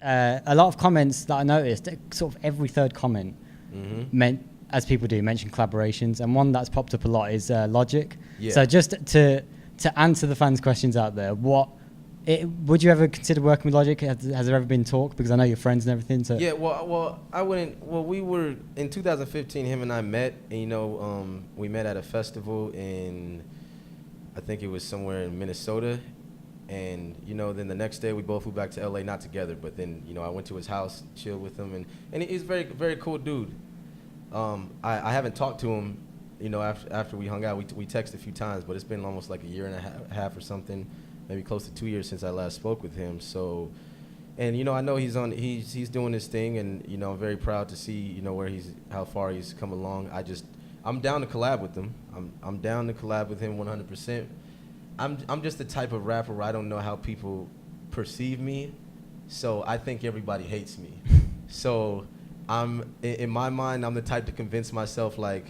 a lot of comments that I noticed, sort of every third comment meant, as people do, mention collaborations, and one that's popped up a lot is Logic. Yeah. So just to answer the fans' questions out there, would you ever consider working with Logic? Has there ever been talk? Because I know you're friends and everything. So Yeah, well, I wouldn't. Well, we were in 2015. Him and I met, and we met at a festival in, I think it was somewhere in Minnesota, and then the next day we both flew back to LA, not together, but then I went to his house, chilled with him, and he's a very, very cool dude. I haven't talked to him, after we hung out. We texted a few times, but it's been almost like a year and a half or something. Maybe close to 2 years since I last spoke with him. So, and I know he's doing his thing, and I'm very proud to see how far he's come along. I'm down to collab with him. I'm down to collab with him 100%. I'm just the type of rapper where I don't know how people perceive me, so I think everybody hates me. So in my mind, I'm the type to convince myself, like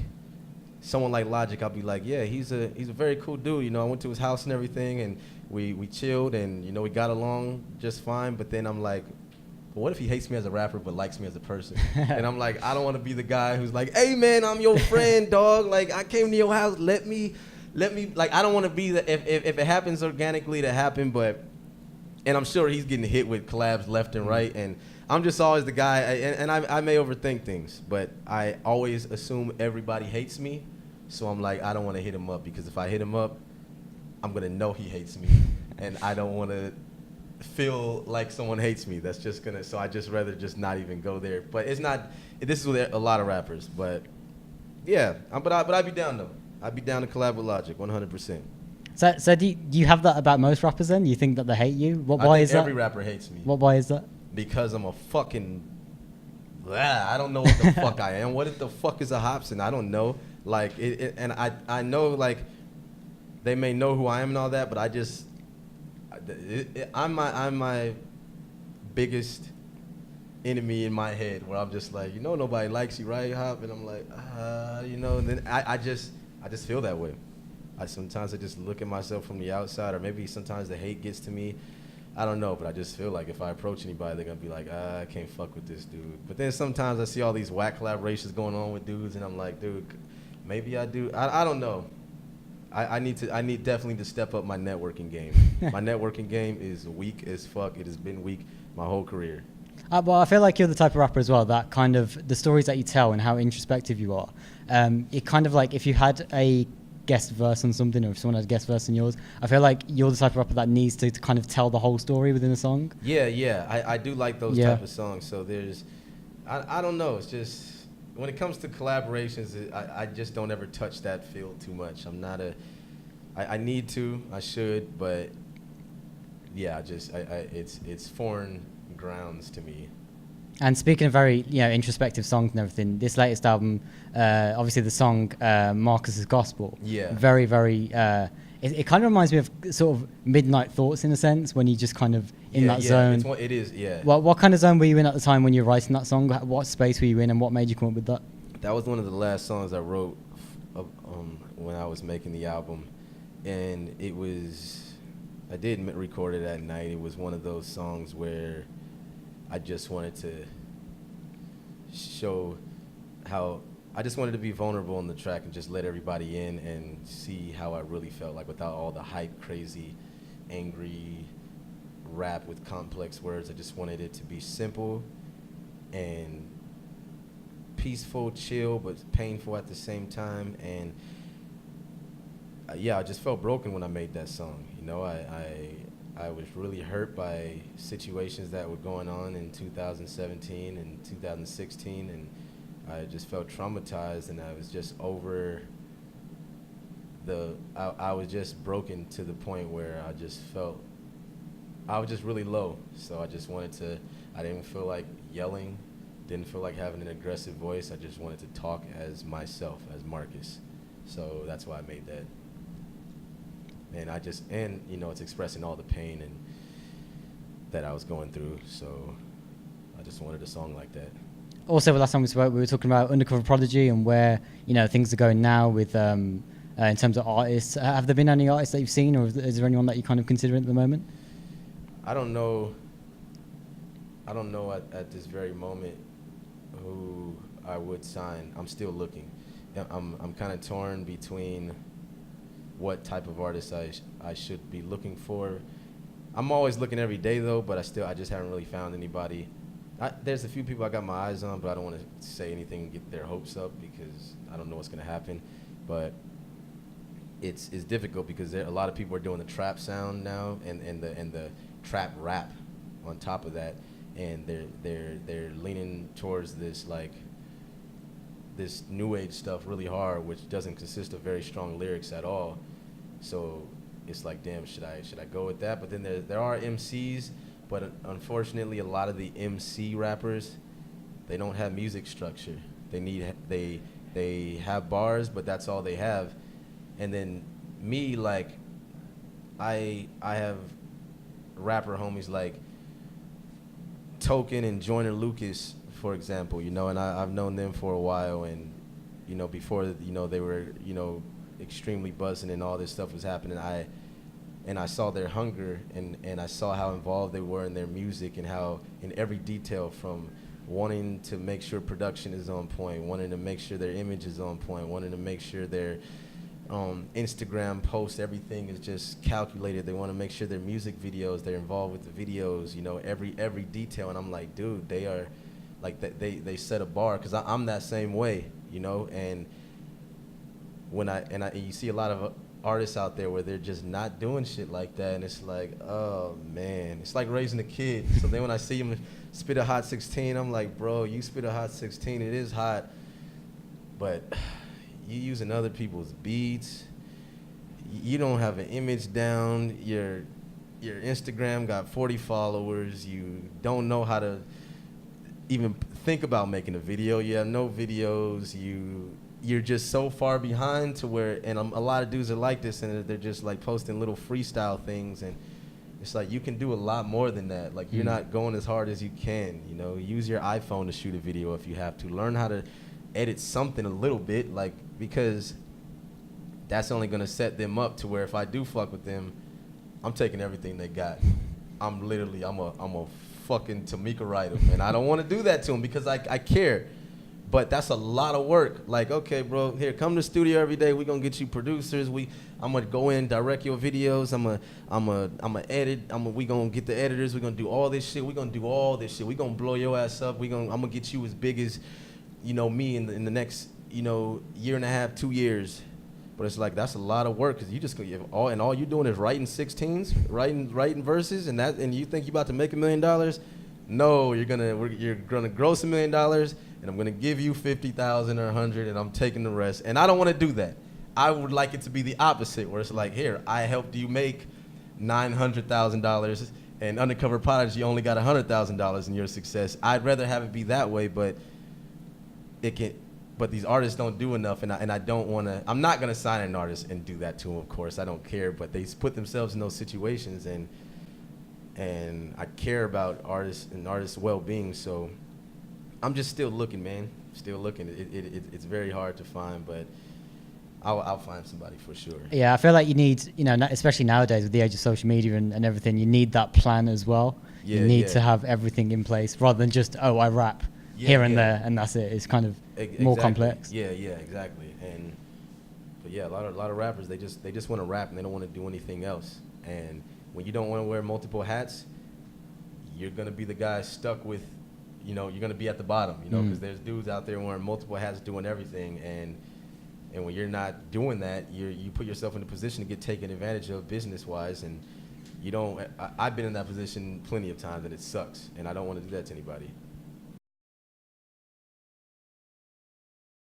someone like Logic, I'll be like, yeah, he's a very cool dude. I went to his house and everything, and we chilled, and we got along just fine. But then I'm like, well, what if he hates me as a rapper but likes me as a person? And I'm like, I don't want to be the guy who's like, hey man, I'm your friend, dog. Like, I came to your house, let me like, I don't want to be the if it happens organically to happen, but and I'm sure he's getting hit with collabs left and right, and I'm just always the guy, and I may overthink things, but I always assume everybody hates me. So I'm like, I don't want to hit him up, because if I hit him up, I'm going to know he hates me. And I don't want to feel like someone hates me. That's just going to, so I just rather just not even go there. But it's not, this is with a lot of rappers. But yeah, but I'd be down though. I'd be down to collab with Logic, 100%. So do you have that about most rappers then? You think that they hate you? Why is that? Every rapper hates me. Why is that? Because I'm a fucking, I don't know what the fuck I am. What the fuck is a Hopsin? I don't know. Like, and I know, like, they may know who I am and all that, but I'm my biggest enemy in my head, where I'm just like, nobody likes you, right, Hop? And I'm like, and then I just feel that way. Sometimes I just look at myself from the outside, or maybe sometimes the hate gets to me. I don't know, but I just feel like if I approach anybody, they're going to be like, I can't fuck with this dude. But then sometimes I see all these whack collaborations going on with dudes, and I'm like, dude, maybe I do. I don't know. I need definitely to step up my networking game. My networking game is weak as fuck. It has been weak my whole career. But I feel like you're the type of rapper as well that kind of, the stories that you tell and how introspective you are, it kind of like, if you had a guest verse on something, or if someone had a guest verse on yours, I feel like you're the type of rapper that needs to kind of tell the whole story within a song. Yeah, I do like those type of songs. So there's, I don't know, it's just, when it comes to collaborations, I just don't ever touch that field too much. I'm not I need to, I should, but yeah, it's foreign grounds to me. And speaking of very, introspective songs and everything, this latest album, obviously the song Marcus's Gospel. Yeah. Very, very, it kind of reminds me of sort of Midnight Thoughts in a sense, when you just kind of in that zone. It is, yeah. What kind of zone were you in at the time when you were writing that song? What space were you in, and what made you come up with that? That was one of the last songs I wrote when I was making the album. And I did record it at night. It was one of those songs where I just wanted to show I just wanted to be vulnerable on the track and just let everybody in and see how I really felt, like, without all the hype, crazy, angry rap with complex words. I just wanted it to be simple and peaceful, chill, but painful at the same time. And I just felt broken when I made that song. I was really hurt by situations that were going on in 2017 and 2016, and I just felt traumatized, and I was just over I was just broken to the point where I just felt I was just really low. So I just wanted to, I didn't feel like yelling, didn't feel like having an aggressive voice. I just wanted to talk as myself, as Marcus. So that's why I made that. And it's expressing all the pain and that I was going through. So I just wanted a song like that. Also, last time we spoke, we were talking about Undercover Prodigy and where, things are going now with, in terms of artists. Have there been any artists that you've seen, or is there anyone that you kind of consider at the moment? I don't know I don't know at this very moment who I would sign. I'm still looking. I'm kind of torn between what type of artist I should be looking for. I'm always looking every day though, but I just haven't really found anybody. There's a few people I got my eyes on, but I don't want to say anything and get their hopes up because I don't know what's gonna happen. But it's difficult because a lot of people are doing the trap sound now and the trap rap on top of that, and they're leaning towards this like this new age stuff really hard, which doesn't consist of very strong lyrics at all. So it's like, damn, should I go with that? But then there are MCs, but unfortunately, a lot of the MC rappers, they don't have music structure. They have bars, but that's all they have. And then me, like, I have rapper homies like Token and Joyner Lucas, for example, and I've known them for a while, and before they were extremely buzzing and all this stuff was happening, I saw their hunger and I saw how involved they were in their music and how in every detail, from wanting to make sure production is on point, wanting to make sure their image is on point, wanting to make sure their Instagram posts, everything is just calculated. They want to make sure their music videos, they're involved with the videos, every detail. And I'm like, dude, they are like they set a bar, because I'm that same way, and you see a lot of artists out there where they're just not doing shit like that, and it's like, oh man, it's like raising a kid. So then when I see him spit a hot 16, I'm like, bro, you spit a hot 16, it is hot, but you using other people's beats, you don't have an image down, your Instagram got 40 followers, you don't know how to even think about making a video, you have no videos, you're just so far behind to where, and a lot of dudes are like this, and they're just like posting little freestyle things, and it's like you can do a lot more than that. Like, you're not going as hard as you can, use your iPhone to shoot a video if you have to. Learn how to edit something a little bit, like, because that's only gonna set them up to where if I do fuck with them, I'm taking everything they got. I'm a fucking Tamika Wright them, and I don't want to do that to them because I care. But that's a lot of work. Like, okay, bro, here, come to the studio every day. We're gonna get you producers. I'm gonna go in, direct your videos. I'm gonna edit. We gonna get the editors. We're gonna do all this shit. We're gonna do all this shit. We're gonna blow your ass up. I'm gonna get you as big as, me in the next, year and a half, 2 years. But it's like, that's a lot of work, because you just all you're doing is writing 16s, writing verses, and you think you're about to make $1 million? No, you're gonna gross $1 million, and I'm gonna give you 50,000 or 100, and I'm taking the rest. And I don't want to do that. I would like it to be the opposite, where it's like, here, I helped you make $900,000, and Undercover Prodigy only got $100,000 in your success. I'd rather have it be that way, but these artists don't do enough, and I don't want to. I'm not gonna sign an artist and do that to them. Of course, I don't care, but they put themselves in those situations, and I care about artists' well-being. So I'm just still looking, man. Still looking. It's very hard to find, but I'll find somebody for sure. Yeah, I feel like you need, especially nowadays with the age of social media and everything, you need that plan as well. Yeah, you need to have everything in place rather than just, I rap here and there and that's it. It's kind of more complex. Yeah, exactly. But yeah, a lot of rappers, they just want to rap and they don't want to do anything else. And when you don't want to wear multiple hats, you're gonna be the guy stuck with, you're gonna be at the bottom, because there's dudes out there wearing multiple hats doing everything, and when you're not doing that, you put yourself in a position to get taken advantage of business-wise, and I've been in that position plenty of times, and it sucks, and I don't want to do that to anybody.